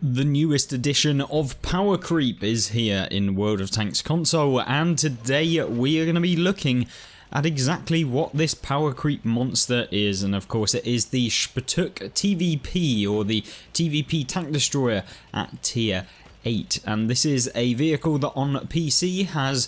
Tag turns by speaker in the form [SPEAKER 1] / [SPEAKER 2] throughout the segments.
[SPEAKER 1] The newest edition of Power Creep is here in World of Tanks console, and today we are going to be looking at exactly what this Power Creep monster is, and of course it is the shptk-tvp, or the TVP tank destroyer at tier 8, and this is a vehicle that on PC has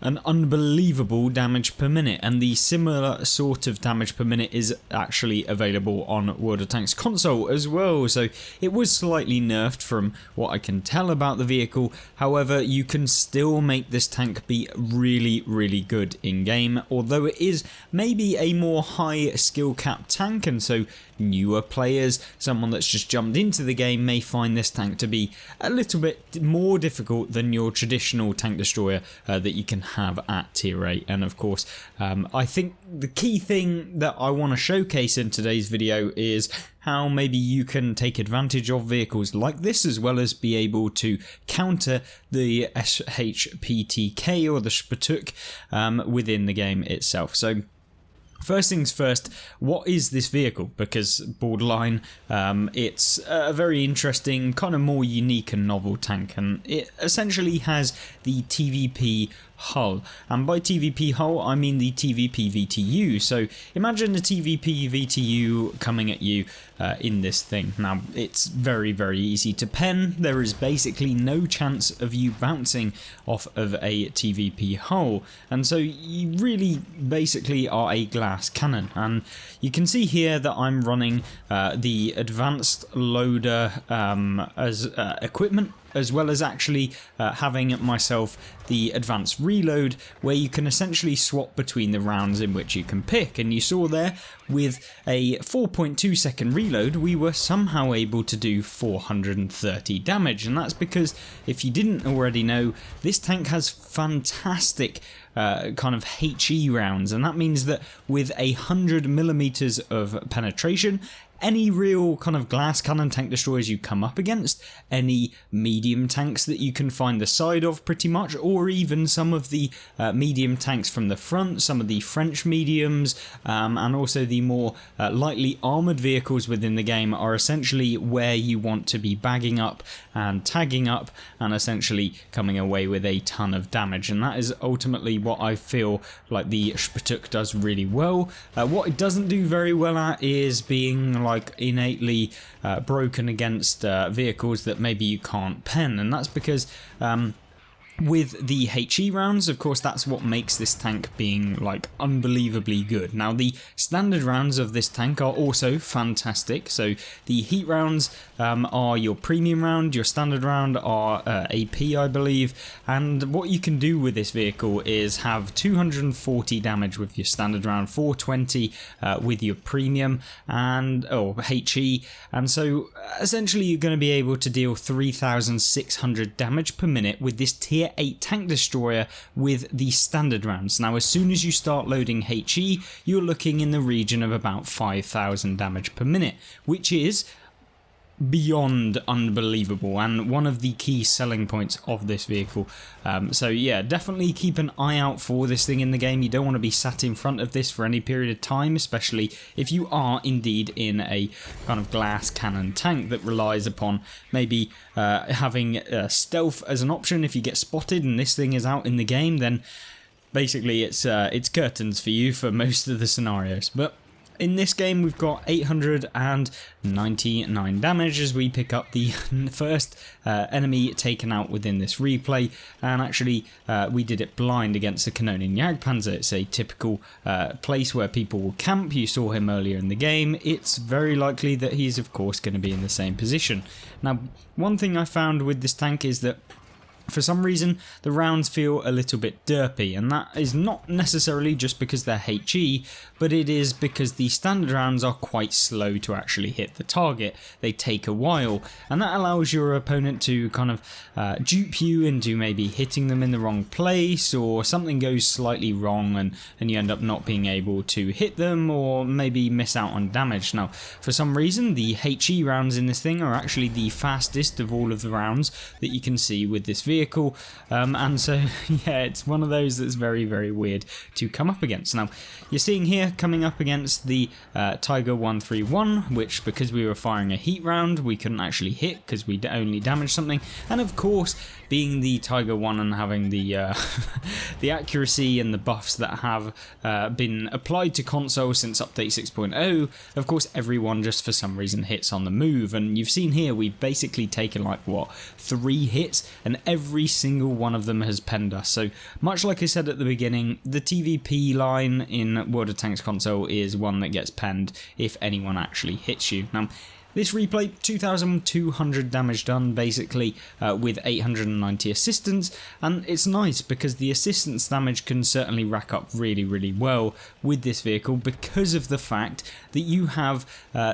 [SPEAKER 1] an unbelievable damage per minute, and the similar sort of damage per minute is actually available on World of Tanks console as well. So it was slightly nerfed from what I can tell about the vehicle. However, you can still make this tank be really good in game, although it is maybe a more high skill cap tank, and so newer players, someone that's just jumped into the game, may find this tank to be a little bit more difficult than your traditional tank destroyer that you can have at tier 8. And of course, I think the key thing that I want to showcase in today's video is how maybe you can take advantage of vehicles like this, as well as be able to counter the shptk or the shptk within the game itself. So first things first, what is this vehicle? Because borderline, it's a very interesting, kind of more unique and novel tank, and it essentially has the TVP hull, and by TVP hull I mean the TVP VTU. So imagine the TVP VTU coming at you in this thing. Now it's very easy to pen. There is basically no chance of you bouncing off of a TVP hull, and so you really basically are a glass cannon. And you can see here that I'm running the advanced loader as equipment, as well as actually having myself the advanced reload, where you can essentially swap between the rounds in which you can pick. And you saw there, with a 4.2 second reload, we were somehow able to do 430 damage, and that's because, if you didn't already know, this tank has fantastic kind of HE rounds, and that means that with 100mm of penetration, any real kind of glass cannon tank destroyers you come up against, any medium tanks that you can find the side of pretty much, or even some of the medium tanks from the front, some of the French mediums, and also the more lightly armoured vehicles within the game, are essentially where you want to be bagging up and tagging up and essentially coming away with a ton of damage. And that is ultimately what I feel like the shptk does really well. What it doesn't do very well at is being like innately broken against vehicles that maybe you can't pen, and that's because with the HE rounds, of course, that's what makes this tank being like unbelievably good. Now the standard rounds of this tank are also fantastic. So the heat rounds are your premium round, your standard round are AP, I believe, and what you can do with this vehicle is have 240 damage with your standard round, 420 with your premium and HE, and so essentially you're going to be able to deal 3,600 damage per minute with this tier 8 tank destroyer with the standard rounds. Now as soon as you start loading HE, you're looking in the region of about 5,000 damage per minute, which is beyond unbelievable and one of the key selling points of this vehicle. So yeah, definitely keep an eye out for this thing in the game. You don't want to be sat in front of this for any period of time, especially if you are indeed in a kind of glass cannon tank that relies upon maybe having stealth as an option. If you get spotted and this thing is out in the game, then basically it's curtains for you for most of the scenarios. But in this game we've got 899 damage as we pick up the first enemy taken out within this replay, and actually we did it blind against the Canonian Jagdpanzer. It's a typical place where people will camp. You saw him earlier in the game. It's very likely that he's of course going to be in the same position. Now one thing I found with this tank is that for some reason the rounds feel a little bit derpy, and that is not necessarily just because they're HE, but it is because the standard rounds are quite slow to actually hit the target. They take a while, and that allows your opponent to kind of dupe you into maybe hitting them in the wrong place, or something goes slightly wrong and you end up not being able to hit them, or maybe miss out on damage. Now for some reason the HE rounds in this thing are actually the fastest of all of the rounds that you can see with this vehicle. vehicle, and so yeah, it's one of those that's very, very weird to come up against. Now, you're seeing here coming up against the Tiger 131, which, because we were firing a heat round, we couldn't actually hit because we only damaged something, and of course, being the Tiger 1 and having the the accuracy and the buffs that have been applied to console since update 6.0, of course everyone just for some reason hits on the move, and you've seen here we've basically taken like what, 3 hits, and every single one of them has penned us. So much like I said at the beginning, the TVP line in World of Tanks console is one that gets penned if anyone actually hits you. Now, this replay, 2,200 damage done basically, with 890 assistance, and it's nice because the assistance damage can certainly rack up really, really well with this vehicle because of the fact that you have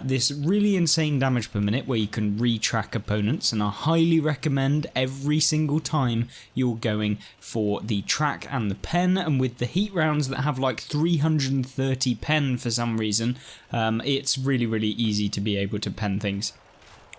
[SPEAKER 1] this really insane damage per minute where you can retrack opponents, and I highly recommend every single time you're going for the track and the pen, and with the heat rounds that have like 330 pen for some reason, it's really, really easy to be able to pen things.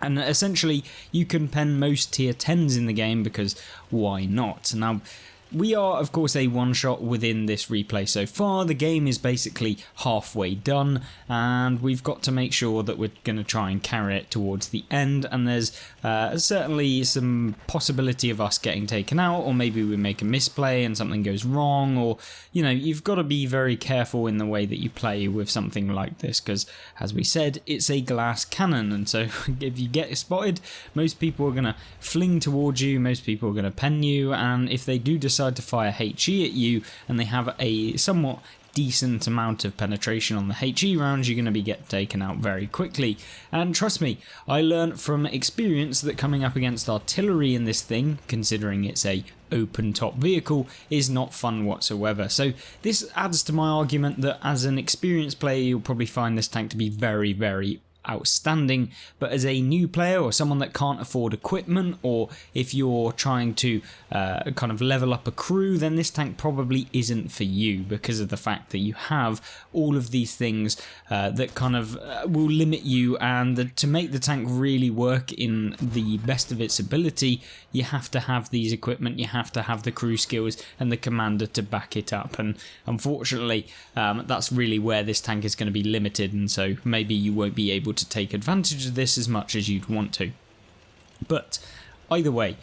[SPEAKER 1] And essentially you can pen most tier 10s in the game because why not? Now, we are of course a one-shot within this replay so far. The game is basically halfway done, and we've got to make sure that we're going to try and carry it towards the end, and there's certainly some possibility of us getting taken out, or maybe we make a misplay and something goes wrong, or you know, you've got to be very careful in the way that you play with something like this because, as we said, it's a glass cannon, and so if you get spotted, most people are going to fling towards you, most people are going to pen you, and if they do decide to fire HE at you and they have a somewhat decent amount of penetration on the HE rounds, you're going to be taken out very quickly. And trust me, I learnt from experience that coming up against artillery in this thing, considering it's a open top vehicle, is not fun whatsoever. So this adds to my argument that as an experienced player you'll probably find this tank to be very, very outstanding, but as a new player or someone that can't afford equipment, or if you're trying to kind of level up a crew, then this tank probably isn't for you because of the fact that you have all of these things that kind of will limit you, and to make the tank really work in the best of its ability, you have to have these equipment, you have to have the crew skills and the commander to back it up, and unfortunately that's really where this tank is going to be limited, and so maybe you won't be able to take advantage of this as much as you'd want to. But either way,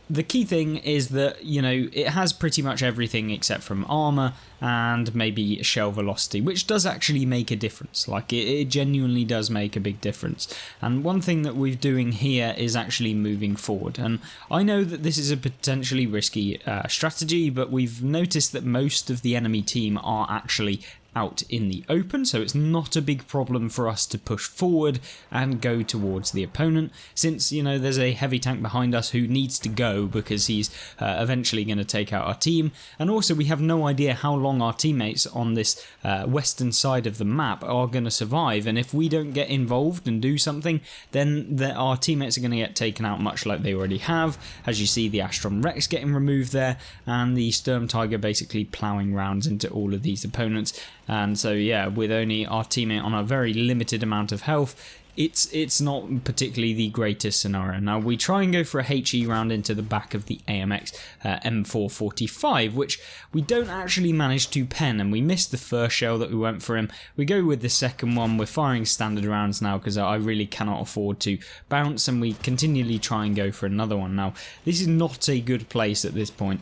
[SPEAKER 1] the key thing is that, you know, it has pretty much everything except from armor and maybe shell velocity, which does actually make a difference. Like, it genuinely does make a big difference. And one thing that we're doing here is actually moving forward. And I know that this is a potentially risky strategy, but we've noticed that most of the enemy team are actually out in the open, so it's not a big problem for us to push forward and go towards the opponent, since, you know, there's a heavy tank behind us who needs to go because he's eventually going to take out our team, and also we have no idea how long our teammates on this western side of the map are going to survive, and if we don't get involved and do something, then our teammates are going to get taken out, much like they already have. As you see, the Astron Rex getting removed there, and the Sturm Tiger basically ploughing rounds into all of these opponents. And so yeah, with only our teammate on a very limited amount of health, it's not particularly the greatest scenario. Now, we try and go for a HE round into the back of the AMX M445, which we don't actually manage to pen, and we missed the first shell that we went for him. We go with the second one. We're firing standard rounds now because I really cannot afford to bounce, and we continually try and go for another one. Now, this is not a good place at this point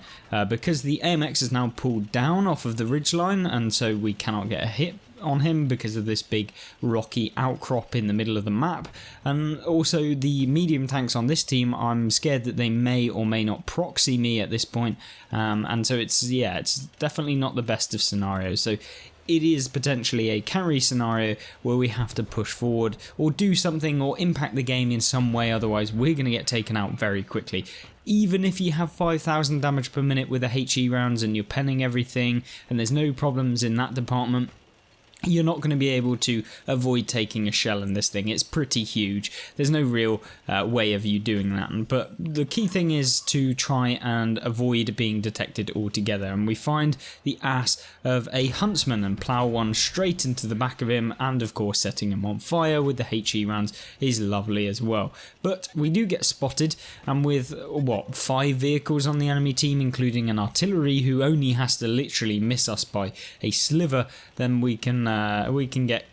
[SPEAKER 1] because the AMX is now pulled down off of the ridgeline, and so we cannot get a hit on him because of this big rocky outcrop in the middle of the map. And also the medium tanks on this team, I'm scared that they may or may not proxy me at this point, and so it's definitely not the best of scenarios. So it is potentially a carry scenario where we have to push forward or do something or impact the game in some way, otherwise we're going to get taken out very quickly. Even if you have 5,000 damage per minute with the HE rounds and you're penning everything and there's no problems in that department, you're not going to be able to avoid taking a shell in this thing. It's pretty huge. There's no real way of you doing that. But the key thing is to try and avoid being detected altogether. And we find the ass of a huntsman and plow one straight into the back of him. And of course, setting him on fire with the HE rounds is lovely as well. But we do get spotted, and with, 5 vehicles on the enemy team, including an artillery who only has to literally miss us by a sliver, then we can get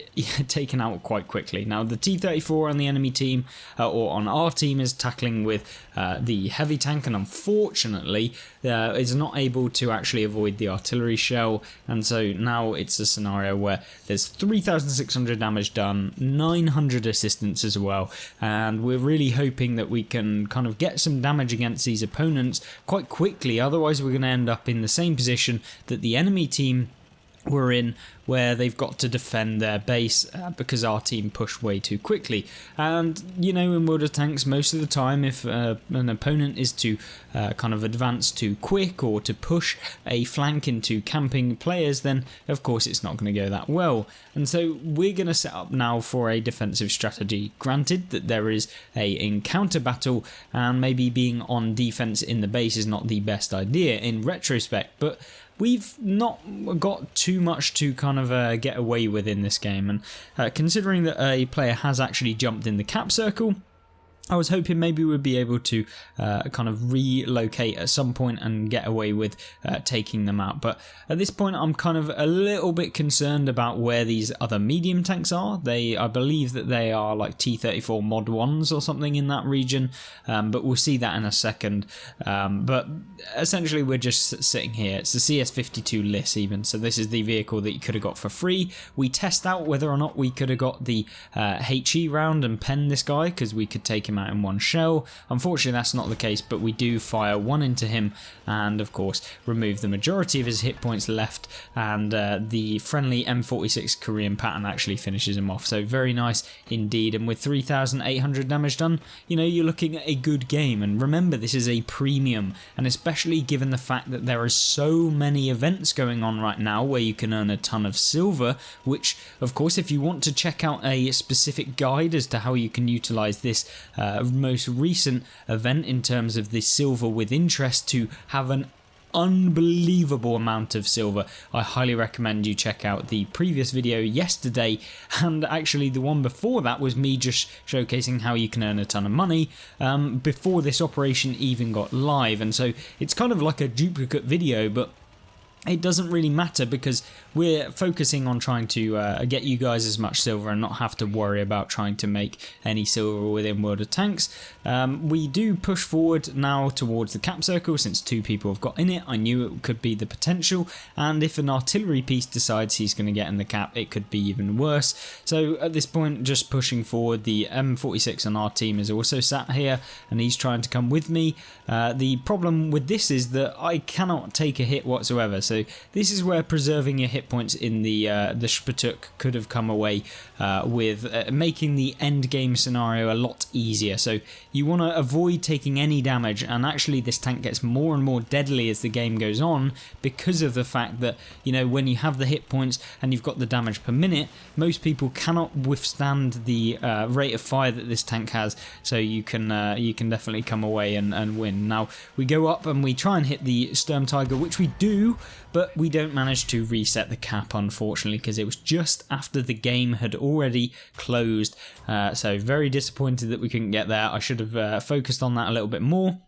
[SPEAKER 1] taken out quite quickly. Now the T-34 on the enemy team, or on our team, is tackling with the heavy tank, and unfortunately is not able to actually avoid the artillery shell, and so now it's a scenario where there's 3,600 damage done, 900 assistance as well, and we're really hoping that we can kind of get some damage against these opponents quite quickly. Otherwise we're going to end up in the same position that the enemy team were in, where they've got to defend their base because our team pushed way too quickly. And you know, in World of Tanks, most of the time, if an opponent is to kind of advance too quick or to push a flank into camping players, then of course it's not going to go that well. And so we're going to set up now for a defensive strategy. Granted that there is a encounter battle, and maybe being on defense in the base is not the best idea in retrospect, but we've not got too much to kind of get away with in this game, and considering that a player has actually jumped in the cap circle, I was hoping maybe we'd be able to kind of relocate at some point and get away with taking them out. But at this point, I'm kind of a little bit concerned about where these other medium tanks are. I believe that they are like T-34 Mod 1s or something in that region, but we'll see that in a second. But essentially, we're just sitting here. It's the CS52 LIS even, so this is the vehicle that you could have got for free. We test out whether or not we could have got the HE round and pen this guy, because we could take him out in one shell. Unfortunately that's not the case, but we do fire one into him and of course remove the majority of his hit points left, and the friendly M46 Korean pattern actually finishes him off. So very nice indeed, and with 3,800 damage done, you know, you're looking at a good game. And remember, this is a premium, and especially given the fact that there are so many events going on right now where you can earn a ton of silver, which of course, if you want to check out a specific guide as to how you can utilize this most recent event in terms of the silver with interest to have an unbelievable amount of silver, I highly recommend you check out the previous video yesterday, and actually the one before that was me just showcasing how you can earn a ton of money before this operation even got live. And so it's kind of like a duplicate video, but it doesn't really matter because we're focusing on trying to get you guys as much silver and not have to worry about trying to make any silver within World of Tanks. We do push forward now towards the cap circle since 2 people have got in it. I knew it could be the potential, and if an artillery piece decides he's going to get in the cap, it could be even worse. So at this point, just pushing forward. The M46 on our team is also sat here and he's trying to come with me. The problem with this is that I cannot take a hit whatsoever, so this is where preserving your hit points in the shptk could have come away with making the end game scenario a lot easier. So you want to avoid taking any damage, and actually this tank gets more and more deadly as the game goes on because of the fact that, you know, when you have the hit points and you've got the damage per minute, most people cannot withstand the rate of fire that this tank has, so you can definitely come away and win. Now we go up and we try and hit the Sturm Tiger, which we do, but we don't manage to reset the cap, unfortunately, because it was just after the game had already closed. So very disappointed that we couldn't get there. I should have focused on that a little bit more.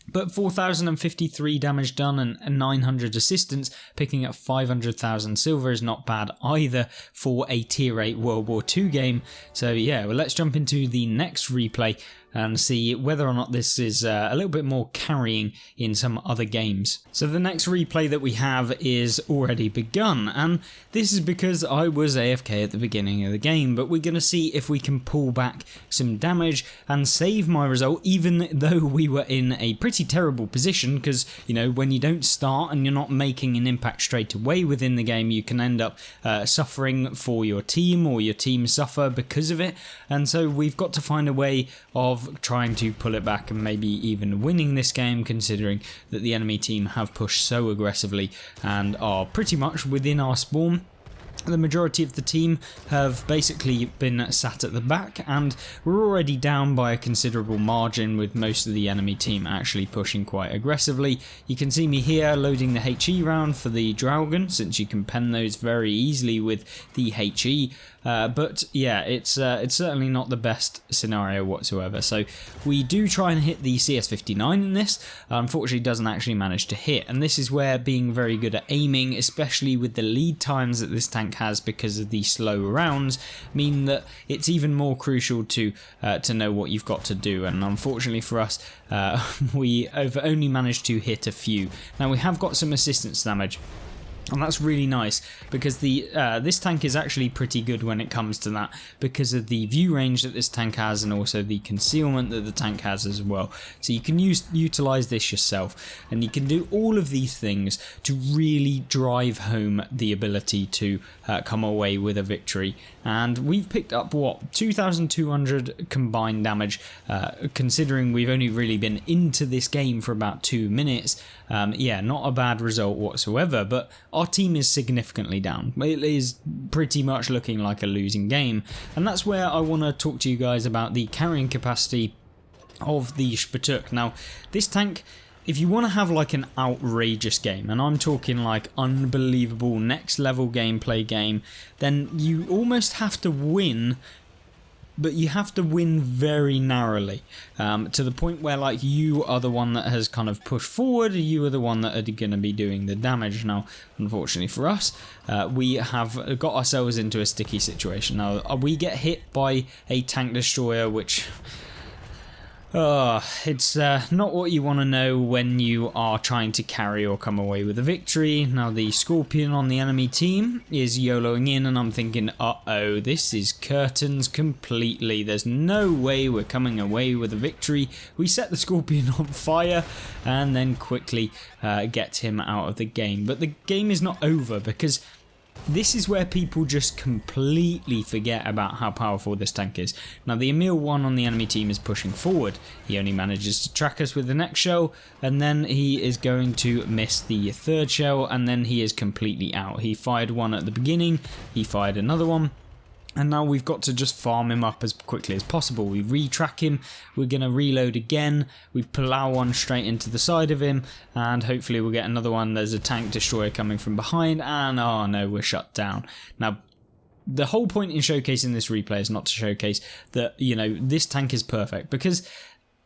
[SPEAKER 1] But 4,053 damage done and 900 assistance, picking up 500,000 silver is not bad either for a tier 8 World War II game. So yeah, well, let's jump into the next replay and see whether or not this is a little bit more carrying in some other games. So the next replay that we have is already begun, and this is because I was AFK at the beginning of the game, but we're going to see if we can pull back some damage and save my result, even though we were in a pretty terrible position, because, you know, when you don't start and you're not making an impact straight away within the game, you can end up suffering for your team, or your team suffer because of it. And so we've got to find a way of trying to pull it back and maybe even winning this game, considering that the enemy team have pushed so aggressively and are pretty much within our spawn. The majority of the team have basically been sat at the back, and we're already down by a considerable margin, with most of the enemy team actually pushing quite aggressively. You can see me here loading the HE round for the Draugen, since you can pen those very easily with the HE. But yeah, it's certainly not the best scenario whatsoever. So we do try and hit the CS59 in this. Unfortunately, doesn't actually manage to hit, and this is where being very good at aiming, especially with the lead times that this tank has because of the slow rounds, mean that it's even more crucial to know what you've got to do. And unfortunately for us, we have only managed to hit a few. Now we have got some assistance damage, and that's really nice, because this tank is actually pretty good when it comes to that, because of the view range that this tank has, and also the concealment that the tank has as well. So you can utilize this yourself, and you can do all of these things to really drive home the ability to come away with a victory. And we've picked up, what, 2,200 combined damage, considering we've only really been into this game for about 2 minutes. Yeah, not a bad result whatsoever, but our team is significantly down. It is pretty much looking like a losing game, and that's where I want to talk to you guys about the carrying capacity of the shptk. Now, this tank, if you want to have like an outrageous game, and I'm talking like unbelievable next level gameplay game, then you almost have to win, but you have to win very narrowly, to the point where like you are the one that has kind of pushed forward, you are the one that are going to be doing the damage. Now, unfortunately for us, we have got ourselves into a sticky situation. Now, we get hit by a tank destroyer, which... it's not what you want to know when you are trying to carry or come away with a victory. Now, the Scorpion on the enemy team is YOLOing in, and I'm thinking, uh-oh, this is curtains completely. There's no way we're coming away with a victory. We set the Scorpion on fire and then quickly get him out of the game. But the game is not over, because this is where people just completely forget about how powerful this tank is. Now, the Emil 1 on the enemy team is pushing forward. He only manages to track us with the next shell, and then he is going to miss the third shell, and then he is completely out. He fired one at the beginning, he fired another one, and now we've got to just farm him up as quickly as possible. We retrack him, we're going to reload again, we plow one straight into the side of him, and hopefully we'll get another one. There's a tank destroyer coming from behind, and oh no, we're shut down. Now, the whole point in showcasing this replay is not to showcase that, you know, this tank is perfect, because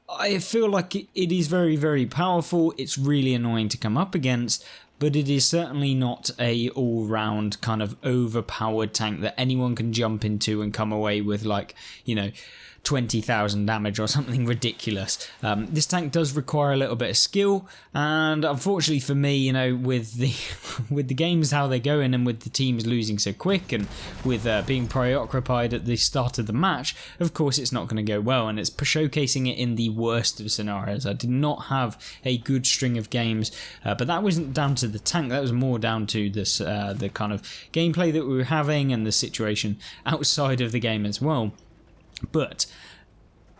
[SPEAKER 1] I feel like it is very, very powerful. It's really annoying to come up against, but it is certainly not a all-round kind of overpowered tank that anyone can jump into and come away with, like, you know, 20,000 damage or something ridiculous. This tank does require a little bit of skill, and unfortunately for me, you know, with the games how they're going, and with the teams losing so quick, and with being preoccupied at the start of the match, of course it's not going to go well, and it's showcasing it in the worst of scenarios. I did not have a good string of games, but that wasn't down to the tank, that was more down to this the kind of gameplay that we were having, and the situation outside of the game as well. But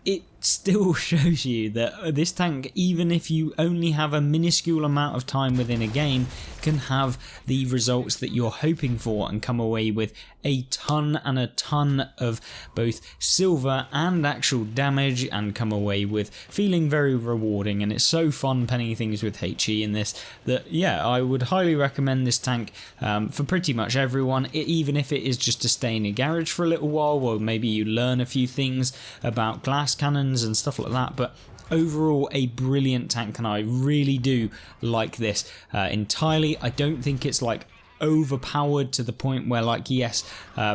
[SPEAKER 1] it still shows you that this tank, even if you only have a minuscule amount of time within a game, can have the results that you're hoping for and come away with a ton and a ton of both silver and actual damage, and come away with feeling very rewarding. And it's so fun penning things with HE in this that, yeah, I would highly recommend this tank for pretty much everyone, even if it is just to stay in a garage for a little while, or maybe you learn a few things about glass cannons and stuff like that. But overall, a brilliant tank, and I really do like this entirely. I don't think it's like overpowered to the point where, like, yes,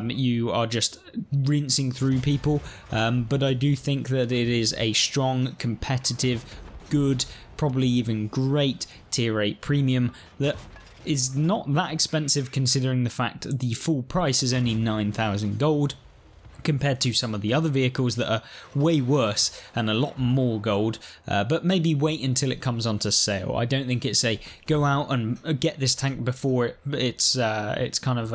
[SPEAKER 1] you are just rinsing through people, but I do think that it is a strong, competitive, good, probably even great tier 8 premium that is not that expensive, considering the fact the full price is only 9,000 gold, compared to some of the other vehicles that are way worse and a lot more gold, but maybe wait until it comes onto sale. I don't think it's a go out and get this tank before it's kind of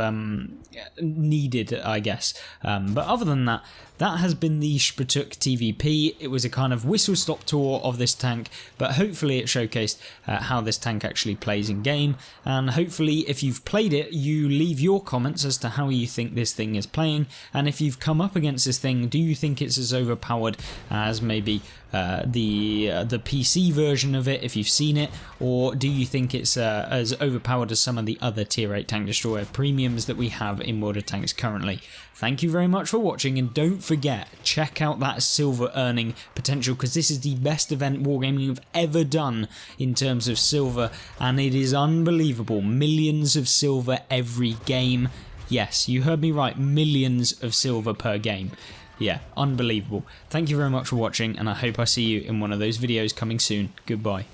[SPEAKER 1] needed, I guess. But other than that, that has been the shptk-tvp. It was a kind of whistle-stop tour of this tank, but hopefully it showcased how this tank actually plays in game, and hopefully if you've played it, you leave your comments as to how you think this thing is playing, and if you've come up against this thing, do you think it's as overpowered as maybe the PC version of it, if you've seen it, or do you think it's as overpowered as some of the other tier 8 tank destroyer premiums that we have in World of Tanks currently? Thank you very much for watching, and don't forget, check out that silver earning potential, because this is the best event Wargaming have ever done in terms of silver, and it is unbelievable. Millions of silver every game. Yes, you heard me right, millions of silver per game. Yeah, unbelievable. Thank you very much for watching, and I hope I see you in one of those videos coming soon. Goodbye.